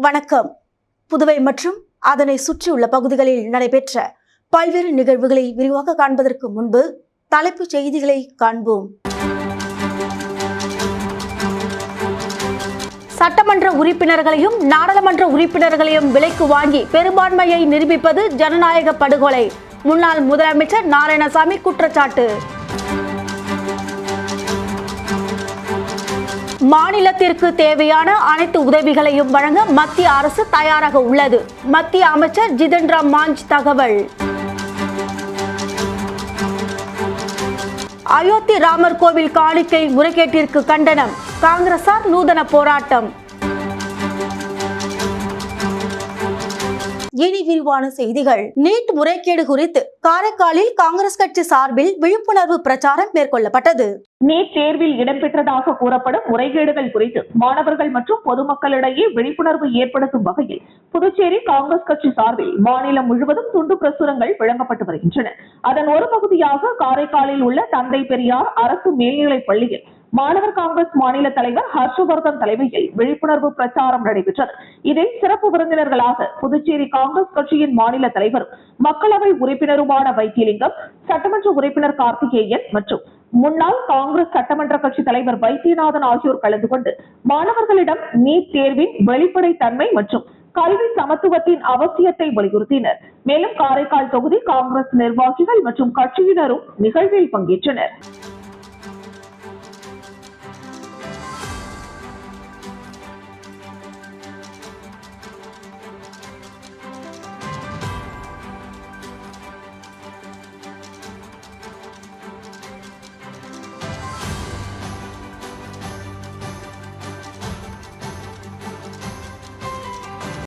வணக்கம். புதுவை மற்றும் அதனை சுற்றியுள்ள பகுதிகளில் நடைபெற்ற பல்வேறு நிகழ்வுகளை விரிவாக காண்பதற்கு முன்பு தலைப்புச் செய்திகளை காண்போம். சட்டமன்ற உறுப்பினர்களையும் நாடாளுமன்ற உறுப்பினர்களையும் விலைக்கு வாங்கி பெரும்பான்மையை நிரூபிப்பது ஜனநாயக படுகொலை. முன்னாள் முதலமைச்சர் நாராயணசாமி குற்றச்சாட்டு. மாநிலத்திற்கு தேவையான அனைத்து உதவிகளையும் வழங்க மத்திய அரசு தயாராக உள்ளது. மத்திய அமைச்சர் ஜிதன் ராம் மாஞ்ச் தகவல். அயோத்தி ராமர் கோவில் காணிக்கை முறைகேட்டிற்கு கண்டனம். காங்கிரசார் நூதன போராட்டம். இனி விரிவான செய்திகள். நீட் முறைகேடு குறித்து காரைக்காலில் காங்கிரஸ் கட்சி சார்பில் விழிப்புணர்வு பிரச்சாரம் மேற்கொள்ளப்பட்டது. நீட் தேர்வில் இடம்பெற்றதாக கூறப்படும் முறைகேடுகள் குறித்து மாணவர்கள் மற்றும் பொதுமக்களிடையே விழிப்புணர்வு ஏற்படுத்தும் வகையில் புதுச்சேரி காங்கிரஸ் கட்சி சார்பில் மாநிலம் முழுவதும் துண்டு பிரசுரங்கள் வழங்கப்பட்டு வருகின்றன. அதன் ஒரு பகுதியாக காரைக்காலில் உள்ள தந்தை பெரியார் அரசு மேல்நிலைப் பள்ளியில் மாணவர் காங்கிரஸ் மாநில தலைவர் ஹர்ஷவர்தன் தலைமையில் விழிப்புணர்வு பிரச்சாரம் நடைபெற்றது. இதில் சிறப்பு விருந்தினர்களாக புதுச்சேரி காங்கிரஸ் கட்சியின் மாநில தலைவரும் மக்களவை உறுப்பினருமான வைத்தியலிங்கம், சட்டமன்ற உறுப்பினர் கார்த்திகேயன் மற்றும் முன்னாள் காங்கிரஸ் சட்டமன்ற கட்சி தலைவர் வைத்தியநாதன் ஆகியோர் கலந்து கொண்டு மாணவர்களிடம் நீட் தேர்வின் வெளிப்படைத்தன்மை மற்றும் கல்வி சமத்துவத்தின் அவசியத்தை வலியுறுத்தினர். மேலும் காரைக்கால் தொகுதி காங்கிரஸ் நிர்வாகிகள் மற்றும் கட்சியினரும் நிகழ்வில் பங்கேற்றனர்.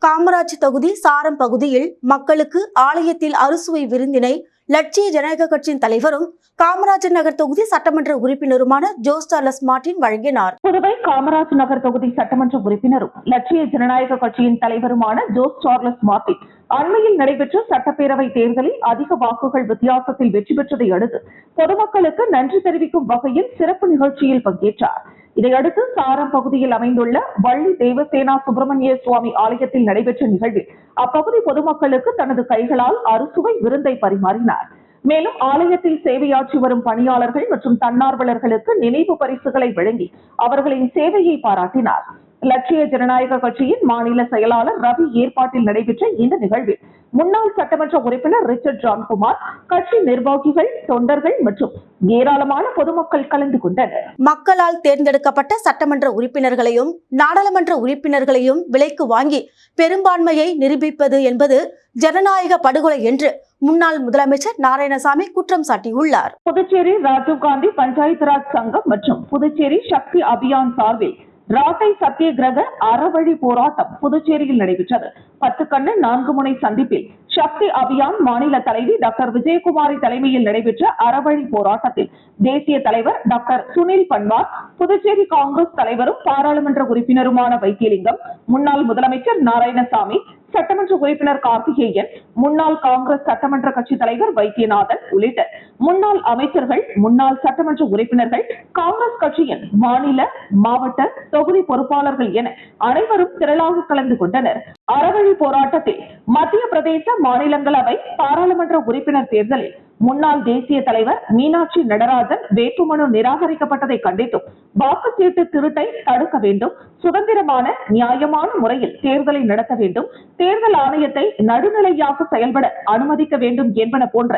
காமராஜ் தொகுதி சாரம் பகுதியில் மக்களுக்கு ஆலயத்தில் அறுசுவை விருந்தினை லட்சிய ஜனநாயக கட்சியின் தலைவரும் காமராஜர் நகர் தொகுதி சட்டமன்ற உறுப்பினருமான ஜோஸ் சார்லஸ் மார்டின் வழங்கினார். புதுவை காமராஜ் நகர் தொகுதி சட்டமன்ற உறுப்பினரும் லட்சிய ஜனநாயக கட்சியின் தலைவருமான ஜோஸ் சார்லஸ் மார்டின் அண்மையில் நடைபெற்ற சட்டப்பேரவை தேர்தலில் அதிக வாக்குகள் வித்தியாசத்தில் வெற்றி பெற்றதை அடுத்து பொதுமக்களுக்கு நன்றி தெரிவிக்கும் வகையில் சிறப்பு நிகழ்ச்சியில் பங்கேற்றார். இதையடுத்து சாரம் பகுதியில் அமைந்துள்ள வள்ளி தேவசேனா சுப்பிரமணிய சுவாமி ஆலயத்தில் நடைபெற்ற நிகழ்வில் அப்பகுதி பொதுமக்களுக்கு தனது கைகளால் அறுசுவை விருந்தை பரிமாறினார். மேலும் ஆலயத்தில் சேவையாற்றி வரும் பணியாளர்கள் மற்றும் தன்னார்வலர்களுக்கு நினைவு பரிசுகளை வழங்கி அவர்களின் சேவையை பாராட்டினார். லட்சிய ஜனநாயக கட்சியின் மாநில செயலாளர் ரவி ஏற்பாட்டில் நடைபெற்ற இந்த நிகழ்வில் முன்னாள் சட்டமன்ற உறுப்பினர் ரிச்சர்ட் ஜான்குமார், கட்சி நிர்வாகிகள், தொண்டர்கள் மற்றும் ஏராளமான பொதுமக்கள் கலந்து கொண்டனர். மக்களால் தேர்ந்தெடுக்கப்பட்ட சட்டமன்ற உறுப்பினர்களையும் நாடாளுமன்ற உறுப்பினர்களையும் விலைக்கு வாங்கி பெரும்பான்மையை நிரூபிப்பது என்பது ஜனநாயக படுகொலை என்று முன்னாள் முதலமைச்சர் நாராயணசாமி குற்றம் சாட்டியுள்ளார். புதுச்சேரி ராஜீவ்காந்தி பஞ்சாயத்து ராஜ் சங்கம் மற்றும் புதுச்சேரி சக்தி அபியான் சார்பில் ராட்டை சத்தியகிரக அறவழி போராட்டம் புதுச்சேரியில் நடைபெற்றது. 10 கண்ணு 4 முனை சந்திப்பில் சக்தி அபியான் மாநில தலைவி டாக்டர் விஜயகுமாரி தலைமையில் நடைபெற்ற அறவழி போராட்டத்தில் தேசிய தலைவர் டாக்டர் சுனில் பன்வார், புதுச்சேரி காங்கிரஸ் தலைவரும் பாராளுமன்ற உறுப்பினருமான வைத்தியலிங்கம், முன்னாள் முதலமைச்சர் நாராயணசாமி, சட்டமன்ற உறுப்பினர் கார்த்திகேயன், முன்னாள் காங்கிரஸ் சட்டமன்ற கட்சி தலைவர் வைத்தியநாதன் உள்ளிட்ட முன்னாள் அமைச்சர்கள், முன்னாள் சட்டமன்ற உறுப்பினர்கள், காங்கிரஸ் கட்சியின் மாநில, மாவட்ட, தொகுதி பொறுப்பாளர்கள் என அனைவரும் திரளாக கலந்து கொண்டனர். அறவழி போராட்டத்தில் மத்திய பிரதேச மாநிலங்களவை பாராளுமன்ற உறுப்பினர் தேர்தலில் முன்னாள் தேசிய தலைவர் மீனாட்சி நடராஜன் வேட்புமனு நிராகரிக்கப்பட்டதை கண்டித்தும் வாக்குச்சீட்டு திருட்டை தடுக்க வேண்டும், சுதந்திரமான நியாயமான முறையில் தேர்தலை நடத்த வேண்டும், தேர்தல் ஆணையத்தை நடுநிலையாக செயல்பட அனுமதிக்க வேண்டும் என்பன போன்ற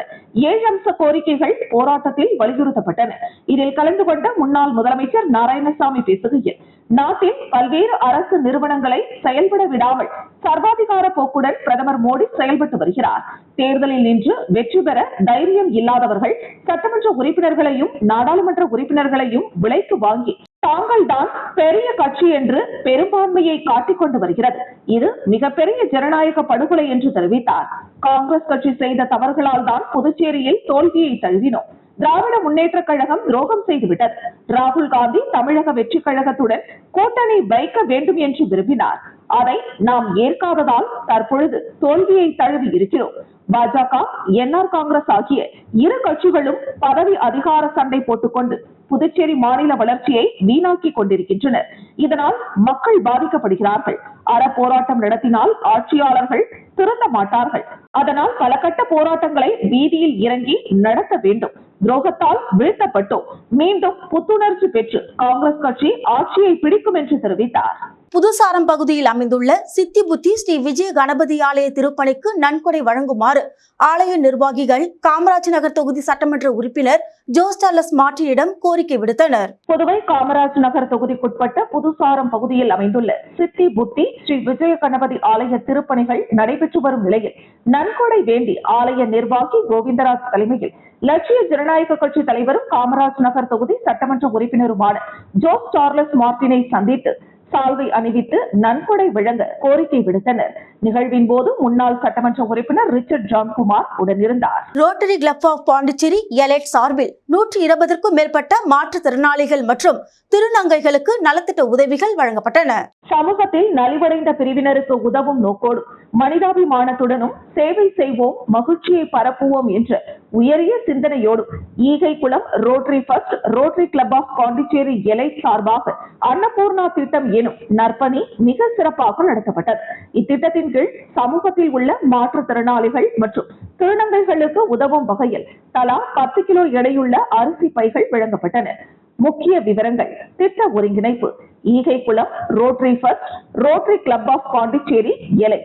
7 அம்ச கோரிக்கைகள் போராட்டத்தில் வலியுறுத்தப்பட்டன. இதில் கலந்து கொண்ட முன்னாள் முதலமைச்சர் நாராயணசாமி பேசுகையில், நாட்டில் பல்வேறு அரசு நிறுவனங்களை செயல்பட விடாமல் சர்வாதிகார போக்குடன் பிரதமர் மோடி செயல்பட்டு வருகிறார். தேர்தலில் நின்று வெற்றி பெற தைரியம் இல்லாதவர்கள் சட்டமன்ற உறுப்பினர்களையும் நாடாளுமன்ற உறுப்பினர்களையும் விலைக்கு வாங்கி தாங்கள் தான் பெரிய கட்சி என்று பெரும்பான்மையை காட்டிக் கொண்டு வருகிறது. இது மிகப்பெரிய ஜனநாயக படுகொலை என்று தெரிவித்தார். காங்கிரஸ் கட்சி செய்த தவறுகளால் தான் புதுச்சேரியில் தோல்வியை தழுவினோம். திராவிட முன்னேற்ற கழகம் துரோகம் செய்துவிட்டது. ராகுல் காந்தி தமிழக வெற்றி கழகத்துடன் கூட்டணி வைக்க வேண்டும் என்று விரும்பினார். அதை நாம் ஏற்காததால் தற்பொழுது தோல்வியை தழுவி இருக்கிறோம். பாஜக, என்ஆர் காங்கிரஸ் ஆகிய இரு கட்சிகளும் பதவி அதிகார சண்டை போட்டுக்கொண்டு புதுச்சேரி மாநில வளர்ச்சியை வீணாக்கி கொண்டிருக்கின்றனர். இதனால் மக்கள் பாதிக்கப்படுகிறார்கள். அறப்போராட்டம் நடத்தினால் ஆட்சியாளர்கள் திருந்த மாட்டார்கள். அதனால் பல கட்ட போராட்டங்களை வீதியில் இறங்கி நடத்த வேண்டும். துரோகத்தால் வீழ்த்தப்பட்டோம், மீண்டும் புத்துணர்ச்சி பெற்று காங்கிரஸ் கட்சி ஆட்சியை பிடிக்கும் என்று தெரிவித்தார். புதுசாரம் பகுதியில் அமைந்துள்ள சித்தி புத்தி ஸ்ரீ விஜய கணபதி ஆலய திருப்பணிக்கு நன்கொடை வழங்குமாறு ஆலய நிர்வாகிகள் காமராஜ் நகர் தொகுதி சட்டமன்ற உறுப்பினர் ஜோஸ் சார்லஸ் மார்ட்டினிடம் கோரிக்கை விடுத்தனர். புதுவை காமராஜ் நகர் தொகுதிக்குட்பட்ட புதுசாரம் பகுதியில் அமைந்துள்ள சித்தி புத்தி ஸ்ரீ விஜய கணபதி ஆலய திருப்பணிகள் நடைபெற்று வரும் நிலையில் நன்கொடை வேண்டி ஆலய நிர்வாகி கோவிந்தராஜ் தலைமையில் லட்சிய ஜனநாயக கட்சி தலைவரும் காமராஜ் நகர் தொகுதி சட்டமன்ற உறுப்பினருமான ஜோஸ் சார்லஸ் மார்ட்டினை சந்தித்து சால்வை அணிவித்து நன்கொடை வழங்க கோரிக்கை விடுத்தனர். நிகழ்வின் போது முன்னாள் சட்டமன்ற உறுப்பினர் ரிச்சர்ட் ஜான்குமார் உடனிருந்தார். Rotary club of Pondicherry elite சார்பில் 120க்கும் மேற்பட்ட மாற்றுத்திறனாளிகள் மற்றும் திருநங்கைகளுக்கு நலத்திட்ட உதவிகள் வழங்கப்பட்டன. சமூகத்தில் நலிவடைந்த பிரிவினருக்கு உதவும் நோக்கோடு மனிதாபிமானத்துடனும் சேவை செய்வோம், மகிழ்ச்சியை பரப்புவோம் என்ற உயரிய சிந்தனையோடு Eegaikulam Rotary first Rotary club of Pondicherry elite சார்பாக அன்னபூர்ணா திட்டம் எனும் நற்பணி மிக சிறப்பாக நடத்தப்பட்டது. இத்திட்டத்தின் கீழ் சமூகத்தில் உள்ள மாற்றுத்திறனாளிகள் மற்றும் திருநங்கைகளுக்கு உதவும் வகையில் தலா 10 கிலோ எடையுள்ள அரிசி பைகள் வழங்கப்பட்டன. முக்கிய விவரங்கள்: திட்ட ஒருங்கிணைப்பு Eegaikulam Rotary first Rotary club of Pondicherry எலை.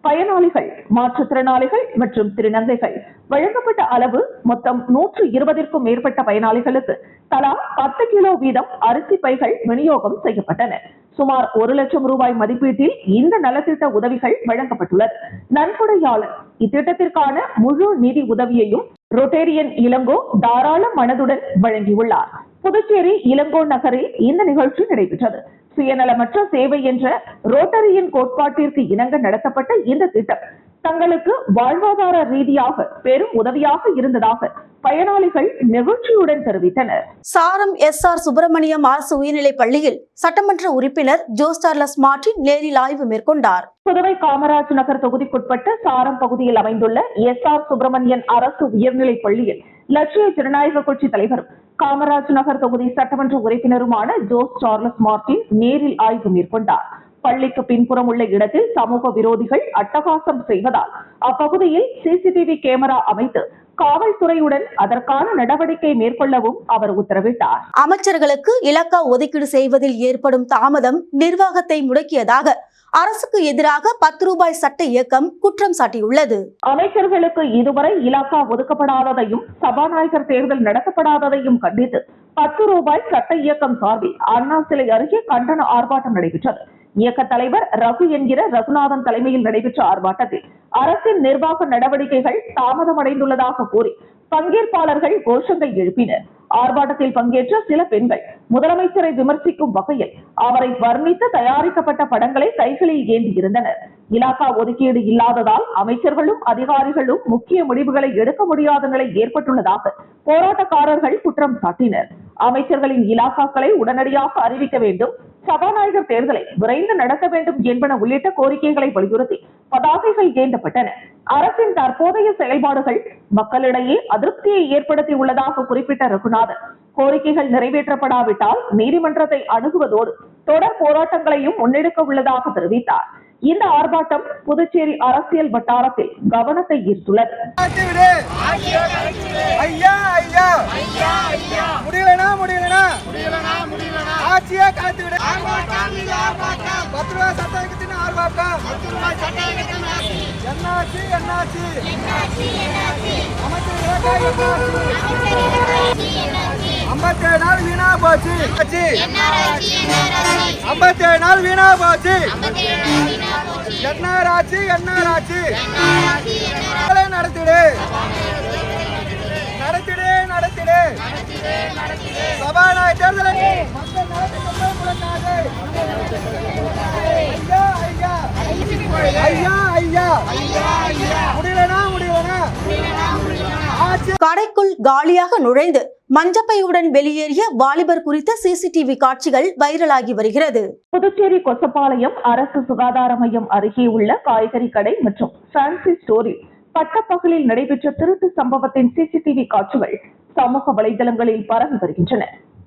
பயனாளிகள் மாற்றுத்திறனாளிகள் மற்றும் திருநங்கைகள். வழங்கப்பட்ட அளவு மொத்தம் 120க்கும் மேற்பட்ட பயனாளிகளுக்கு தலா 10 கிலோ வீதம் அரிசி பைகள் விநியோகம் செய்யப்பட்டன. சுமார் 1 லட்சம் ரூபாய் மதிப்பீட்டில் இந்த நலத்திட்ட உதவிகள் வழங்கப்பட்டுள்ளது. நன்கொடையாளர் இத்திட்டத்திற்கான முழு நிதி உதவியையும் ரொட்டேரியன் இளங்கோ தாராள மனதுடன் வழங்கியுள்ளார். புதுச்சேரி இளங்கோ நகரில் இந்த நிகழ்ச்சி நடைபெற்றது. சுயநலமற்ற சேவை என்ற ரோட்டரியின் கோட்பாட்டிற்கு இணங்க நடத்தப்பட்ட இந்த திட்டம் தங்களுக்கு வாழ்வாதார ரீதியாக பெரும் உதவியாக இருந்ததாக பயனாளிகள் நெகிழ்ச்சியுடன் தெரிவித்தனர். சாரம் SR சுப்பிரமணியம் அரசு உயர்நிலைப் பள்ளியில் சட்டமன்ற உறுப்பினர் ஜோஸ் சார்லஸ் மார்ட்டின் நேரில் ஆய்வு மேற்கொண்டார். புதுவை காமராஜ் நகர் தொகுதிக்குட்பட்ட சாரம் பகுதியில் அமைந்துள்ள SR சுப்பிரமணியன் அரசு உயர்நிலைப் பள்ளியில் லட்சிய ஜனநாயக கட்சி தலைவரும் காமராஜ் நகர் தொகுதி சட்டமன்ற உறுப்பினருமான ஜோஸ் சார்லஸ் மார்ட்டின் நேரில் ஆய்வு மேற்கொண்டார். பள்ளிக்கு பின்புறம் உள்ள இடத்தில் சமூக விரோதிகள் அட்டகாசம் செய்வதால் அப்பகுதியில் CCTV கேமரா அமைத்து காவல்துறையுடன் அதற்கான நடவடிக்கை மேற்கொள்ளவும் அவர் உத்தரவிட்டார். அமைச்சர்களுக்கு இலாக்கா ஒதுக்கீடு செய்வதில் ஏற்படும் தாமதம் நிர்வாகத்தை முடக்கியதாக அரசுக்கு எதிராக 10 ரூபாய் சட்ட இயக்கம் குற்றம் சாட்டியுள்ளது. அமைச்சர்களுக்கு இதுவரை இலாக்கா ஒதுக்கப்படாததையும் சபாநாயகர் தேர்தல் நடத்தப்படாததையும் கண்டித்து 10 ரூபாய் சட்ட இயக்கம் சார்பில் அண்ணா சிலை அருகே கண்டன ஆர்ப்பாட்டம் நடைபெற்றது. இயக்க தலைவர் ரகு என்கிற ரகுநாதன் தலைமையில் நடைபெற்ற ஆர்ப்பாட்டத்தில் அரசின் நிர்வாக நடவடிக்கைகள் தாமதமடைந்துள்ளதாக கூறி பங்கேற்பாளர்கள் கோஷங்கள் எழுப்பினர். ஆர்ப்பாட்டத்தில் பங்கேற்ற சில பெண்கள் முதலமைச்சரை விமர்சிக்கும் வகையில் அவரை வர்ணித்து தயாரிக்கப்பட்ட படங்களை கைகளில் ஏந்தி இருந்தனர். இலாக்கா ஒதுக்கீடு இல்லாததால் அமைச்சர்களும் அதிகாரிகளும் முக்கிய முடிவுகளை எடுக்க முடியாத நிலை ஏற்பட்டுள்ளதாக போராட்டக்காரர்கள் குற்றம் சாட்டினர். அமைச்சர்களின் இலாக்காக்களை உடனடியாக அறிவிக்க வேண்டும், சபாநாயகர் தேர்தலை விரைந்து நடத்த வேண்டும் என்பன உள்ளிட்ட கோரிக்கைகளை வலியுறுத்தி பதாகைகள் ஏந்தப்பட்டன. அரசின் தற்போதைய செயல்பாடுகள் மக்களிடையே அதிருப்தியை ஏற்படுத்தி உள்ளதாக குறிப்பிட்ட ரகுநாதன், கோரிக்கைகள் நிறைவேற்றப்படாவிட்டால் நீதிமன்றத்தை அணுகுவதோடு தொடர் போராட்டங்களையும் முன்னெடுக்க உள்ளதாக தெரிவித்தார். இந்த ஆர்ப்பாட்டம் புதுச்சேரி அரசியல் வட்டாரத்தில் கவனத்தை ஈர்த்துள்ளது. கடைக்குள் காலியாக நுழைந்து மஞ்சப்பையுடன் வெளியேறிய வாலிபர் குறித்த CCTV காட்சிகள் வைரலாகி வருகிறது. புதுச்சேரி கொசப்பாளையம் அரசு சுகாதார மையம் அருகே உள்ள காய்கறி கடை மற்றும் ஃபேன்சி ஸ்டோரில் பட்டப்பகலில் நடைபெற்ற திருட்டு சம்பவத்தின் CCTV காட்சிகள் சமூக வலைதளங்களில் பரவி வருகின்றன.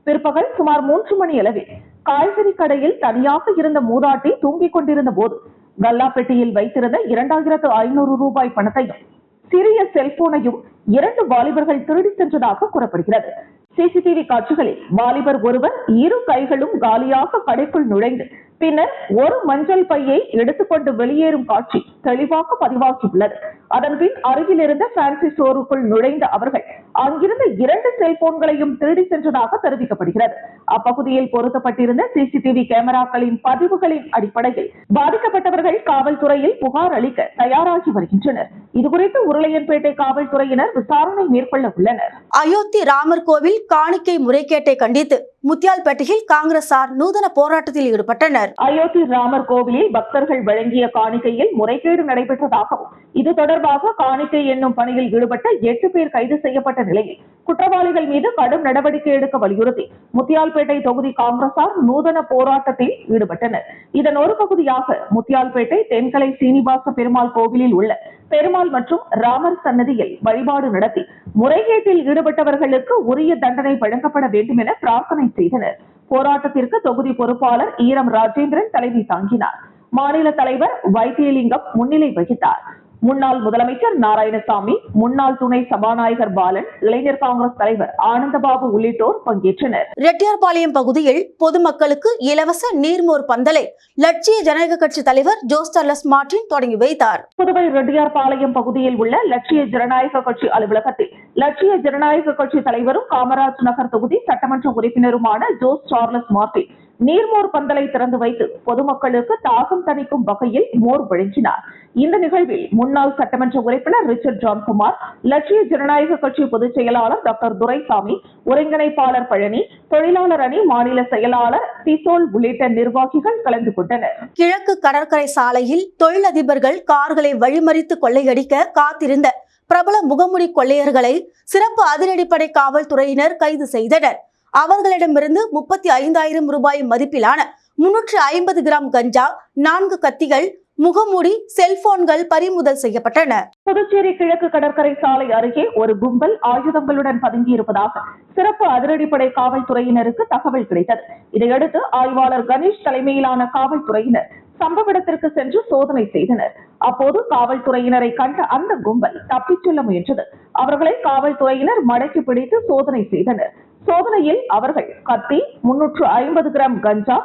பிற்பகல் சுமார் 3 மணி அளவில் காய்கறி கடையில் தனியாக இருந்த மூதாட்டி தூங்கிக் கொண்டிருந்த போது கல்லா பெட்டியில் வைத்திருந்த 2500 ரூபாய் பணத்தையும் சிறிய செல்போனையும் 2 வாலிபர்கள் திருடி சென்றதாக கூறப்படுகிறது. சிசிடிவி காட்சிகளில் வாலிபர் ஒருவர் இரு கைகளும் காலியாக கடைக்குள் நுழைந்து பின்னர் ஒரு மஞ்சள் பையை எடுத்துக்கொண்டு வெளியேறும் காட்சி தெளிவாக பதிவாகியுள்ளது. அதன்பின் அருகில் இருந்த ஃபேன்சி ஸ்டோருக்குள் நுழைந்த அவர்கள் அங்கிருந்த 2 செல்போன்களையும் திருடி சென்றதாக தெரிவிக்கப்படுகிறது. அப்பகுதியில் பொருத்தப்பட்டிருந்த சிசிடிவி கேமராக்களின் பதிவுகளின் அடிப்படையில் பாதிக்கப்பட்டவர்கள் காவல்துறையில் புகார் அளிக்க தயாராகி வருகின்றனர். இதுகுறித்து உருளையன்பேட்டை காவல்துறையினர் விசாரணை மேற்கொள்ள உள்ளனர். அயோத்தி ராமர் கோவில் காணிக்கை முறைகேட்டை கண்டித்து முத்தியால்பேட்டையில் காங்கிரசார் நூதன போராட்டத்தில் ஈடுபட்டனர். அயோத்தி ராமர் கோவிலில் பக்தர்கள் வழங்கிய காணிக்கையில் முறைகேடு நடைபெற்றதாகவும் இது தொடர்பாக காணிக்கை என்னும் பணியில் ஈடுபட்ட 8 பேர் கைது செய்யப்பட்ட நிலையில் குற்றவாளிகள் மீது கடும் நடவடிக்கை எடுக்க வலியுறுத்தி முத்தியால்பேட்டை தொகுதி காங்கிரசார் நூதன போராட்டத்தில் ஈடுபட்டனர். இதன் ஒரு பகுதியாக முத்தியால்பேட்டை தென்கலை சீனிவாச பெருமாள் கோவிலில் உள்ள பெருமாள் மற்றும் ராமர் சன்னதியில் வழிபாடு நடத்தி முறைகேட்டில் ஈடுபட்டவர்களுக்கு உரிய தண்டனை வழங்கப்பட வேண்டும் என பிரார்த்தனை செய்தனர். போராட்டத்திற்கு தொகுதி பொறுப்பாளர் ஈரம் ராஜேந்திரன் தலைமை தாங்கினார். மாநில தலைவர் வைத்தியலிங்கம் முன்னிலை வகித்தார். முன்னாள் முதலமைச்சர் நாராயணசாமி, முன்னாள் துணை சபாநாயகர் பாலன், இளைஞர் காங்கிரஸ் தலைவர் ஆனந்தபாபு உள்ளிட்டோர் பங்கேற்றனர். ரெட்டியார்பாளையம் பகுதியில் பொதுமக்களுக்கு இலவச நீர்மோர் பந்தலை லட்சிய ஜனநாயக கட்சி தலைவர் ஜோஸ் சார்லஸ் மார்டின் தொடங்கி வைத்தார். புதுவை ரெட்டியார்பாளையம் பகுதியில் உள்ள லட்சிய ஜனநாயக கட்சி அலுவலகத்தில் லட்சிய ஜனநாயக கட்சி தலைவரும் காமராஜ் நகர் தொகுதி சட்டமன்ற உறுப்பினருமான ஜோஸ் சார்லஸ் மார்டின் நீர்மோர் பந்தலை திறந்து வைத்து பொதுமக்களுக்கு தாகம் தணிக்கும் வகையில் மோர் வழங்கினார். இந்த நிகழ்வில் முன்னாள் சட்டமன்ற உறுப்பினர் ரிச்சர்ட் ஜான்குமார், லட்சிய ஜனநாயக கட்சி பொதுச் செயலாளர் டாக்டர் துரைசாமி, ஒருங்கிணைப்பாளர் பழனி, தொழிலாளர் அணி மாநில செயலாளர் திசோல் உள்ளிட்ட நிர்வாகிகள் கலந்து கொண்டனர். கிழக்கு கடற்கரை சாலையில் தொழிலதிபர்கள் கார்களை வழிமறித்து கொள்ளையடிக்க காத்திருந்த பிரபல முகமூடி கொள்ளையர்களை சிறப்பு அதிரடிப்படை காவல்துறையினர் கைது செய்தனர். அவர்களிடமிருந்து 35,000 ரூபாய் மதிப்பிலான 350 கிராம் கஞ்சா, 4 கத்திகள், முகமூடி, செல்போன்கள் பறிமுதல் செய்யப்பட்டன. புதுச்சேரி கிழக்கு கடற்கரை சாலை அருகே ஒரு கும்பல் ஆயுதங்களுடன் பதுங்கியிருப்பதாக சிறப்பு அதிரடிப்படை காவல்துறையினருக்கு தகவல் கிடைத்தது. இதையடுத்து ஆய்வாளர் கணேஷ் தலைமையிலான காவல்துறையினர் சம்பவ இடத்திற்கு சென்று சோதனை செய்தனர். அப்போது காவல்துறையினரை கண்ட அந்த கும்பல் தப்பிச் செல்ல முயன்றது. அவர்களை காவல்துறையினர் மடக்கி பிடித்து சோதனை செய்தனர். சோதனையில் அவர்கள் கத்தி, 350 கிராம் கஞ்சா,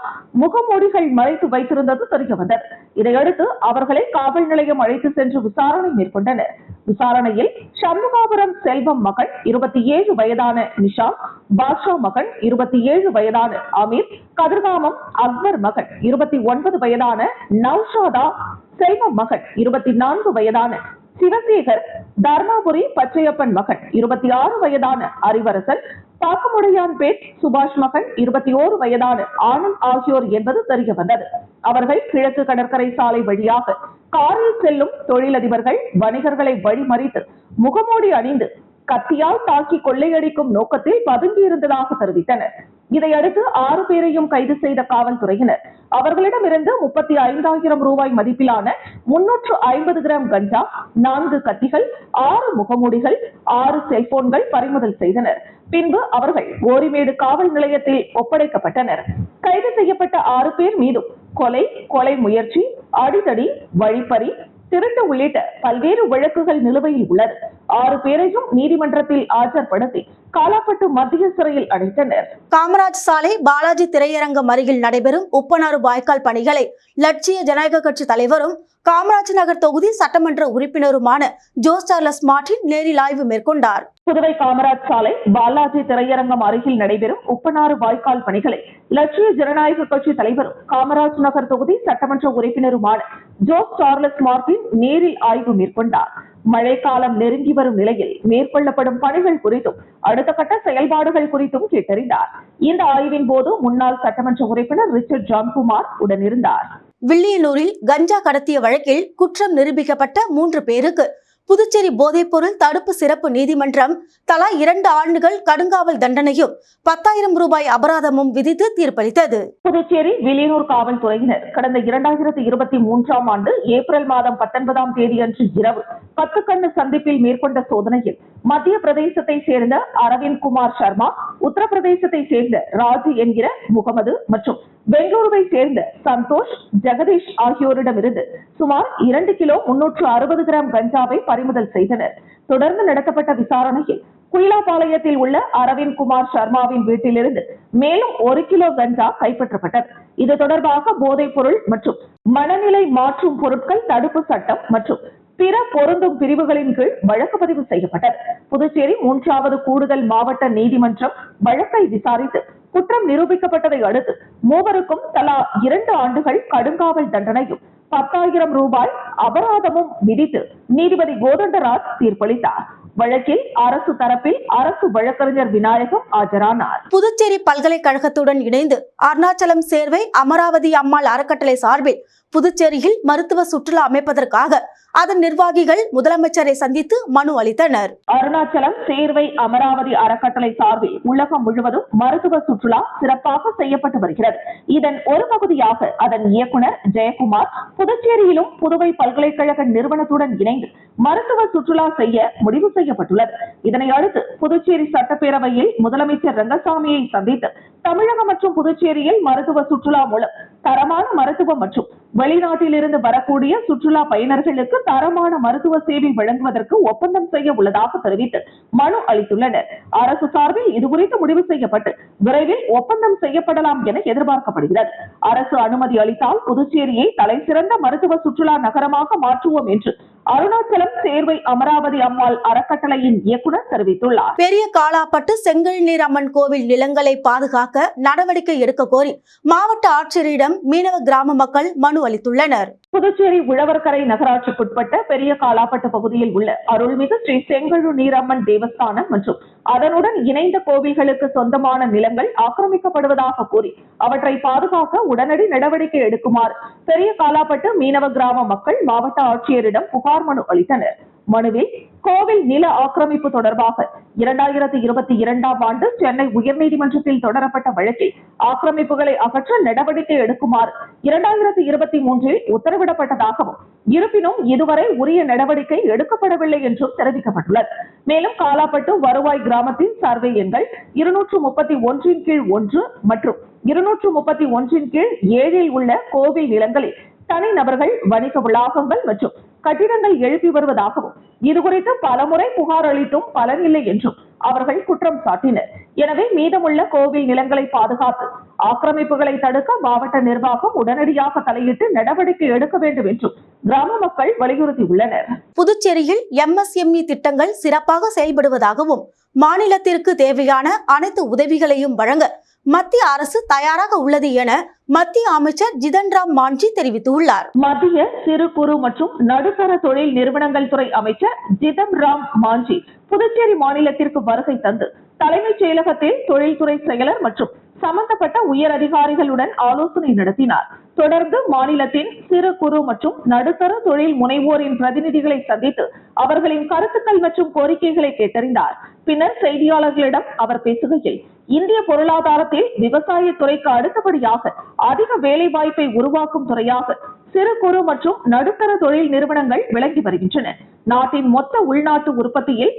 முகமூடிகள் மறைத்து வைத்திருந்தது தெரியவந்தது. இதையடுத்து அவர்களை காவல் நிலையம் அழைத்து சென்று விசாரணை மேற்கொண்டனர். விசாரணையில் சண்முகாபுரம் செல்வம் மகன் 27 வயதான நிஷாந்த், பாட்ஷா மகன் 27 வயதான அமீர், கதிர்காமம் அக்பர் மகன் 29 வயதான நௌஷாதா, செல்வம் மகன் 24 வயதான சிவசேகர், தர்மாபுரி பச்சையப்பன் மகன் 26 வயதான அறிவரசன், பாக்கமுடையான்பேட் சுபாஷ் மகன் 21 வயதான ஆனந்த் ஆகியோர் என்பது தெரிய வந்தது. அவர்கள் கிழக்கு கடற்கரை சாலை வழியாக காரில் செல்லும் தொழிலதிபர்கள், வணிகர்களை வழிமறித்து முகமூடி அணிந்து கத்தியால் தாக்கி கொள்ளையடிக்கும் நோக்கத்தில் பதுங்கியிருந்ததாக தெரிவித்தனர். இதையடுத்து 6 பேரையும் கைது செய்த காவல்துறையினர் அவர்களிடமிருந்து 35,000 ரூபாய் மதிப்பிலான 350 கிராம் கஞ்சா, 4 கத்திகள், 6 முகமூடிகள், 6 செல்போன்கள் பறிமுதல் செய்தனர். பின்பு அவர்கள் கோரிமேடு காவல் நிலையத்தில் ஒப்படைக்கப்பட்டனர். கைது செய்யப்பட்ட 6 பேர் மீதும் கொலை, கொலை முயற்சி, அடிதடி, வழிப்பறி, திருட்டு உள்ளிட்ட பல்வேறு வழக்குகள் நிலுவையில் உள்ளது. 6 பேரையும் நீதிமன்றத்தில் ஆஜர்படுத்தி காலாப்பட்டு மத்திய சிறையில் அடைத்தனர். காமராஜ் சாலை பாலாஜி திரையரங்கம் அருகில் நடைபெறும் உப்பனாறு வாய்க்கால் பணிகளை லட்சிய ஜனநாயக கட்சி தலைவரும் காமராஜ் நகர் தொகுதி சட்டமன்ற உறுப்பினருமான ஜோஸ் சார்லஸ் மார்டின் நேரில் ஆய்வு மேற்கொண்டார். புதுவை காமராஜ் சாலை பாலாஜி திரையரங்கம் அருகில் நடைபெறும் உப்பனாறு வாய்க்கால் பணிகளை லட்சிய ஜனநாயக கட்சி தலைவரும் காமராஜ் நகர் தொகுதி சட்டமன்ற உறுப்பினருமான ஜோஸ் சார்லஸ் மார்டின் நேரில் ஆய்வு மேற்கொண்டார். மழைக்காலம் நெருங்கி வரும் நிலையில் மேற்கொள்ளப்படும் பணிகள் குறித்தும் அடுத்த கட்ட செயல்பாடுகள் குறித்தும் கேட்டறிந்தார். இந்த ஆய்வின் போது முன்னாள் சட்டமன்ற உறுப்பினர் ரிச்சர்ட் ஜான்குமார் உடனிருந்தார். வில்லியனூரில் கஞ்சா கடத்திய வழக்கில் குற்றம் நிரூபிக்கப்பட்ட 3 பேருக்கு புதுச்சேரி போதைப்பொருள் தடுப்பு சிறப்பு நீதிமன்றம் தலா 2 ஆண்டுகள் கடுங்காவல் தண்டனையும் 10,000 ரூபாய் அபராதமும் விதித்து தீர்ப்பளித்தது. புதுச்சேரி வில்லியனூர் காவல்துறையினர் கடந்த 2023ஆம் ஆண்டு ஏப்ரல் மாதம் 19ஆம் தேதி அன்று இரவு பத்துக்கண்ணு சந்திப்பில் மேற்கொண்ட சோதனையில் மத்திய பிரதேசத்தை சேர்ந்த அரவிந்த் குமார் சர்மா, உத்தரப்பிரதேசத்தை சேர்ந்த ராஜு என்கிற முகமது மற்றும் பெங்களூருவை சேர்ந்த சந்தோஷ், ஜெகதீஷ் ஆகியோரிடமிருந்து சுமார் 2 கிலோ 360 கிராம் கஞ்சாவை பறிமுதல் செய்தனர். தொடர்ந்து நடத்தப்பட்ட விசாரணையில் குயிலாபாளையத்தில் உள்ள அரவிந்த் குமார் சர்மாவின் வீட்டிலிருந்து மேலும் 1 கிலோ கஞ்சா கைப்பற்றப்பட்டது. இது தொடர்பாக போதைப் பொருள் மற்றும் மனநிலை மாற்றும் பொருட்கள் தடுப்பு சட்டம் மற்றும் பிற பொருந்தும் பிரிவுகளின் கீழ் வழக்கு பதிவு செய்யப்பட்டது. புதுச்சேரி 3வது கூடுதல் மாவட்ட நீதிமன்றம் வழக்கை விசாரித்து குற்றம் நிரூபிக்கப்பட்டதை அடுத்து மூவருக்கும் தலா 2 ஆண்டுகள் கடுங்காவல் தண்டனையும் 10,000 ரூபாய் அபராதமும் விதித்து நீதிபதி கோதண்டராஜ் தீர்ப்பளித்தார். வழக்கில் அரசு தரப்பில் அரசு வழக்கறிஞர் விநாயகம் ஆஜரானார். புதுச்சேரி பல்கலைக்கழகத்துடன் இணைந்து அருணாச்சலம் சேர்வை அமராவதி அம்மாள் அறக்கட்டளை சார்பில் புதுச்சேரியில் மருத்துவ சுற்றுலா அமைப்பதற்காக அதன் நிர்வாகிகள் முதலமைச்சரை சந்தித்து மனு அளித்தனர். அருணாச்சலம் சேர்வை அமராவதி அறக்கட்டளை சார்பில் உலகம் முழுவதும் மருத்துவ சுற்றுலா சிறப்பாக செய்யப்பட்டு வருகிறது. இதன் ஒரு பகுதியாக அதன் இயக்குனர் ஜெயக்குமார் புதுச்சேரியிலும் புதுவை பல்கலைக்கழக நிறுவனத்துடன் இணைந்து மருத்துவ சுற்றுலா செய்ய முடிவு செய்யப்பட்டுள்ளது. இதனை அடுத்து புதுச்சேரி சட்டப்பேரவையில் முதலமைச்சர் ரங்கசாமியை சந்தித்து தமிழகம் மற்றும் புதுச்சேரியில் மருத்துவ சுற்றுலா மூலம் தரமான மருத்துவம் மற்றும் வெளிநாட்டிலிருந்து வரக்கூடிய சுற்றுலா பயனர்களுக்கு தரமான மருத்துவ சேவை வழங்குவதற்கு ஒப்பந்தம் செய்ய உள்ளதாக தெரிவித்து மனு அளித்துள்ளனர். அரசு சார்பில் இதுகுறித்து முடிவு செய்யப்பட்டு விரைவில் ஒப்பந்தம் செய்யப்படலாம் என எதிர்பார்க்கப்படுகிறது. அரசு அனுமதி அளித்தால் புதுச்சேரியை தலைசிறந்த மருத்துவ சுற்றுலா நகரமாக மாற்றுவோம் என்று அருணாச்சலம் சேர்வை அமராவதி அம்மாள் அறக்கட்டளையின் இயக்குனர் தெரிவித்துள்ளார். பெரிய காலாப்பட்டு செங்கல்நீர் அம்மன் கோவில் நிலங்களை பாதுகாக்க நடவடிக்கை எடுக்க கோரி மாவட்ட ஆட்சியரிடம் மீனவ கிராம மக்கள் மனு அளித்துள்ளனர். புதுச்சேரி உழவர்கரை நகராட்சிக்குட்பட்ட பெரிய காலாப்பட்டு பகுதியில் உள்ள அருள்மிகு ஸ்ரீ செங்கழு நீரம்மன் தேவஸ்தானம் மற்றும் அதனுடன் இணைந்த கோவில்களுக்கு சொந்தமான நிலங்கள் ஆக்கிரமிக்கப்படுவதாக கூறி அவற்றை பாதுகாக்க உடனடி நடவடிக்கை எடுக்குமாறு பெரிய காலாப்பட்டு மீனவ கிராம மக்கள் மாவட்ட ஆட்சியரிடம் புகார் மனு அளித்தனர். மனுவில் கோவில் நில ஆக்கிரமிப்பு தொடர்பாக 2022ஆம் ஆண்டு சென்னை உயர்நீதிமன்றத்தில் தொடரப்பட்ட வழக்கில் ஆக்கிரமிப்புகளை அகற்ற நடவடிக்கை எடுக்குமாறு 2023இல் உத்தரவிடப்பட்டதாகவும் இருப்பினும் இதுவரை உரிய நடவடிக்கை எடுக்கப்படவில்லை என்றும் தெரிவிக்கப்பட்டுள்ளது. மேலும் காலாப்பட்டு வருவாய் கிராமத்தின் சர்வே எண்கள் 231 கீழ் 1 மற்றும் 231 கீழ் 7 உள்ள கோவில் நிலங்களில் தனிநபர்கள் வணிக வளாகங்கள் மற்றும் கட்டிடங்கள் எழுப்பி வருவதாகவும் இதுகுறித்து பலமுறை புகார் அளித்தும் பலனில்லை என்றும் அவர்கள் குற்றம் சாட்டினர். எனவே மீதமுள்ள கோவில் நிலங்களை பாதுகாத்து ஆக்கிரமிப்புகளை தடுக்க மாவட்ட நிர்வாகம் உடனடியாக தலையிட்டு நடவடிக்கை எடுக்க வேண்டும் என்றும் கிராம மக்கள் வலியுறுத்தியுள்ளனர். புதுச்சேரியில் MSME திட்டங்கள் சிறப்பாக செயல்படுவதாகவும் மாநிலத்திற்கு தேவையான அனைத்து உதவிகளையும் வழங்க மத்திய அரசு தயாராக உள்ளது என மத்திய அமைச்சர் ஜிதன் ராம் மாஞ்சி தெரிவித்துள்ளார். மத்திய சிறு குறு மற்றும் நடுத்தர தொழில் நிறுவனங்கள் துறை அமைச்சர் ஜிதன் ராம் மாஞ்சி புதுச்சேரி மாநிலத்திற்கு வருகை தந்து தலைமைச் செயலகத்தில் தொழில்துறை செயலர் மற்றும் சம்பந்தப்பட்ட உயர் அதிகாரிகளுடன் ஆலோசனை நடத்தினார். தொடர்ந்து மாநிலத்தின் சிறு குறு மற்றும் நடுத்தர தொழில் முனைவோரின் பிரதிநிதிகளை சந்தித்து அவர்களின் கருத்துக்கள் மற்றும் கோரிக்கைகளை கேட்டறிந்தார். பின்னர் செய்தியாளர்களிடம் அவர் பேசுகையில் இந்திய பொருளாதாரத்தில் விவசாய துறைக்கு அடுத்தபடியாக அதிக வேலை வாய்ப்பை உருவாக்கும் துறையாக சிறு குறு மற்றும் நடுத்தர தொழில் நிறுவனங்கள் விளங்கி வருகின்றன. நாட்டின் மொத்த உள்நாட்டு உற்பத்தியில்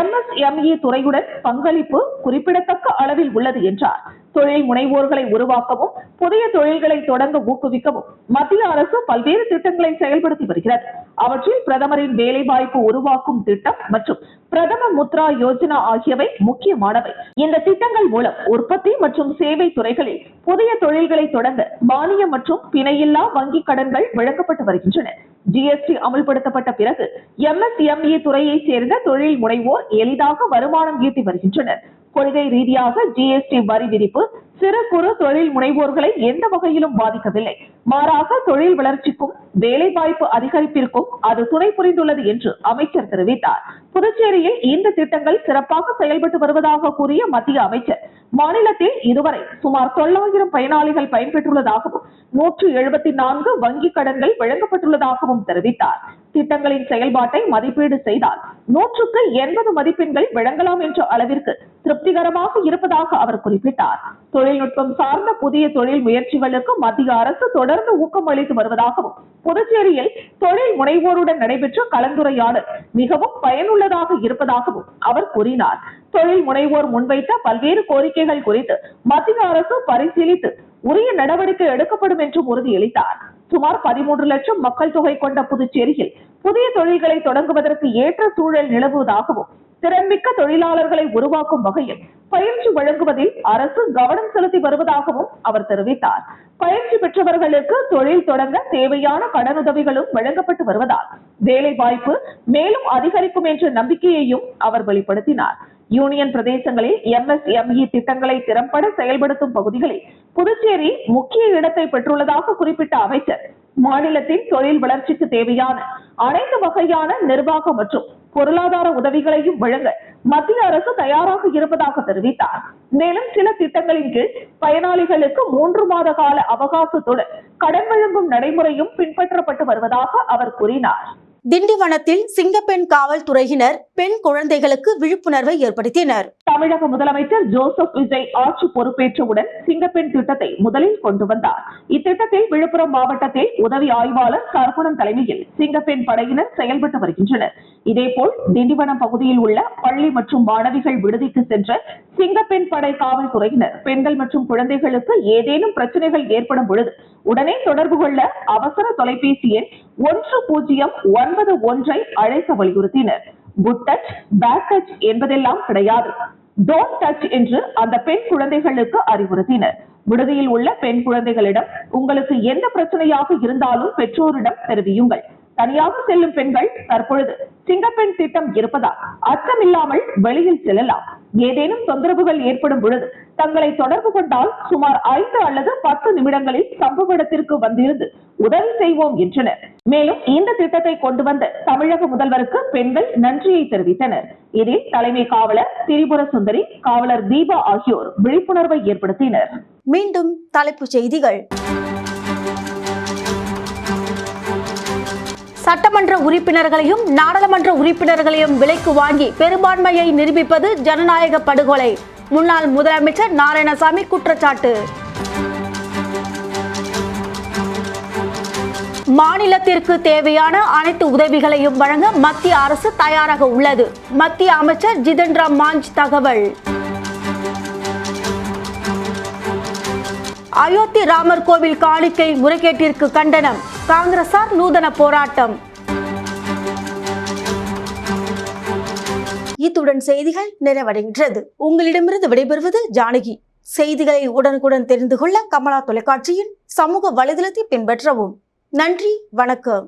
MSME துறையுடன் பங்களிப்பு குறிப்பிடத்தக்க அளவில் உள்ளது என்றார். தொழில் முனைவோர்களை உருவாக்கவும் புதிய தொழில்களை தொடங்க ஊக்குவிக்கவும் மத்திய அரசு பல்வேறு திட்டங்களை செயல்படுத்தி வருகிறது. அவற்றில் பிரதமரின் வேலைவாய்ப்பு உருவாக்கும் திட்டம் மற்றும் பிரதம முத்ரா யோஜனா ஆகியவை முக்கியமானவை. இந்த திட்டங்கள் மூலம் உற்பத்தி மற்றும் சேவை துறைகளில் புதிய தொழில்களை தொடங்க மானியம் மற்றும் பிணையில்லா வங்கி கடன்கள் வழங்கப்பட்டு வருகின்றன. GST அமல்படுத்தப்பட்ட பிறகு MSME துறையை சேர்ந்த தொழில் முனைவோர் எளிதாக வருமானம் ஈட்டி வருகின்றனர். கொள்கை ரீதியாக GST வரி விதிப்பு சிறு குறு தொழில் முனைவோர்களை எந்த வகையிலும் பாதிக்கவில்லை. மாறாக தொழில் வளர்ச்சிக்கும் வேலை வாய்ப்பு அதிகரிப்பிற்கும் அது துணை புரிந்துள்ளது என்று அமைச்சர் தெரிவித்தார். புதுச்சேரியில் இந்த திட்டங்கள் சிறப்பாக செயல்பட்டு வருவதாக கூறிய மத்திய அமைச்சர் மாநிலத்தில் இதுவரை சுமார் 900 பயனாளிகள் பயன்பெற்றுள்ளதாகவும் 174 வங்கி கடன்கள் வழங்கப்பட்டுள்ளதாகவும் தெரிவித்தார். திட்டங்களின் செயல்பாட்டை மதிப்பீடு செய்தால் 100க்கு 80 மதிப்பெண்கள் வழங்கலாம் என்ற அளவிற்கு திருப்திகரமாக இருப்பதாக அவர் குறிப்பிட்டார். தொழில்நுட்பம் சார்ந்த புதிய தொழில் முயற்சிகளுக்கு மத்திய அரசு தொடர்ந்து ஊக்கம் அளித்து வருவதாகவும் புதுச்சேரியில் தொழில் முனைவோருடன் நடைபெற்ற கலந்துரையாடல் மிகவும் பயனுள்ளதாக இருப்பதாகவும் அவர் கூறினார். தொழில் முனைவோர் முன்வைத்த பல்வேறு கோரிக்கைகள் குறித்து மத்திய அரசு பரிசீலித்து உரிய நடவடிக்கை எடுக்கப்படும் என்றும் உறுதியளித்தார். சுமார் 13 லட்சம் மக்கள் தொகை கொண்ட புதுச்சேரியில் புதிய தொழில்களை தொடங்குவதற்கு ஏற்ற சூழல் நிலவுவதாகவும் திறன்மிக்க தொழிலாளர்களை உருவாக்கும் வகையில் பயிற்சி வழங்குவதில் அரசு கவனம் செலுத்தி வருவதாகவும் அவர் தெரிவித்தார். பயிற்சி பெற்றவர்களுக்கு தொழில் தொடங்க தேவையான கடனுதவிகளும் வழங்கப்பட்டு வருவதால் வேலை வாய்ப்பு மேலும் அதிகரிக்கும் என்ற நம்பிக்கையையும் அவர் வெளிப்படுத்தினார். யூனியன் பிரதேசங்களில் MSME திட்டங்களை திறம்பட செயல்படுத்தும் பகுதிகளில் புதுச்சேரி முக்கிய இடத்தை பெற்றுள்ளதாக குறிப்பிட்ட அமைச்சர், மாநிலத்தின் தொழில் வளர்ச்சிக்கு தேவையான அனைத்து வகையான நிர்வாக மற்றும் பொருளாதார உதவிகளையும் வழங்க மத்திய அரசு தயாராக இருப்பதாக தெரிவித்தார். மேலும் சில திட்டங்களின் கீழ் பயனாளிகளுக்கு 3 மாத கால அவகாசத்துடன் கடன் வழங்கும் நடைமுறையும் பின்பற்றப்பட்டு வருவதாக அவர் கூறினார். திண்டிவனத்தில் சிங்கப்பெண் காவல்துறையினர் பெண் குழந்தைகளுக்கு விழிப்புணர்வை ஏற்படுத்தினர். தமிழக முதலமைச்சர் ஜோசப் விஜய் ஆட்சி பொறுப்பேற்றவுடன் சிங்கப்பெண் திட்டத்தை முதலில் கொண்டு வந்தார். இத்திட்டத்தில் விழுப்புரம் மாவட்டத்தில் உதவி ஆய்வாளர் சரவணன் தலைமையில் சிங்கப்பெண் படையினர் செயல்பட்டு வருகின்றனர். இதேபோல் திண்டிவனம் பகுதியில் உள்ள பள்ளி மற்றும் மாணவிகள் விடுதிக்கு சென்ற சிங்கப்பெண் படை காவல்துறையினர் பெண்கள் மற்றும் குழந்தைகளுக்கு ஏதேனும் பிரச்சனைகள் ஏற்படும் பொழுது உடனே தொடர்பு கொள்ள அவசர தொலைபேசி எண் 1091 அழைக்க வலியுறுத்தினர். குட் டச், பேட் டச் என்பதெல்லாம் கிடையாது, டோன்ட் டச் என்று அந்த பெண் குழந்தைகளுக்கு அறிவுறுத்தினர். விடுதியில் உள்ள பெண் குழந்தைகளிடம் உங்களுக்கு எந்த பிரச்சனையாக இருந்தாலும் பெற்றோரிடம் தெரிவியுங்கள். தனியாக செல்லும் பெண்கள் தற்பொழுது சிங்கப்பெண் திட்டம் இருப்பதால் அச்சமில்லாமல் வெளியில் செல்லலாம். ஏதேனும் தொந்தரவுகள் ஏற்படும் பொழுது தங்களை தொடர்பு கொண்டால் சுமார் 5 அல்லது 10 நிமிடங்களில் சம்பவ இடத்திற்கு வந்திருந்து உதவி செய்வோம் என்றனர். மேலும் இந்த திட்டத்தை கொண்டு வந்த தமிழக முதல்வருக்கு பெண்கள் நன்றியை தெரிவித்தனர். இதில் தலைமை காவலர் திரிபுர சுந்தரி, காவலர் தீபா ஆகியோர் விழிப்புணர்வை ஏற்படுத்தினர். மீண்டும் தலைப்புச் செய்திகள். சட்டமன்ற உறுப்பினர்களையும் நாடாளுமன்ற உறுப்பினர்களையும் விலைக்கு வாங்கி பெரும்பான்மையை நிரூபிப்பது ஜனநாயக படுகொலை. முன்னாள் முதலமைச்சர் நாராயணசாமி குற்றச்சாட்டு. மாநிலத்திற்கு தேவையான அனைத்து உதவிகளையும் வழங்க மத்திய அரசு தயாராக உள்ளது. மத்திய அமைச்சர் ஜிதன் ராம் மாஞ்ச் தகவல். அயோத்தி ராமர் கோவில் காணிக்கை முறைகேட்டிற்கு கண்டனம். காங்கிரசார் நூதன போராட்டம். இத்துடன் செய்திகள் நிறைவடைகின்றது. உங்களிடமிருந்து விடைபெறுவது ஜானகி. செய்திகளை உடனுக்குடன் தெரிந்து கொள்ள கமலா தொலைக்காட்சியின் சமூக வலைதளத்தை பின்பற்றவும். நன்றி, வணக்கம்.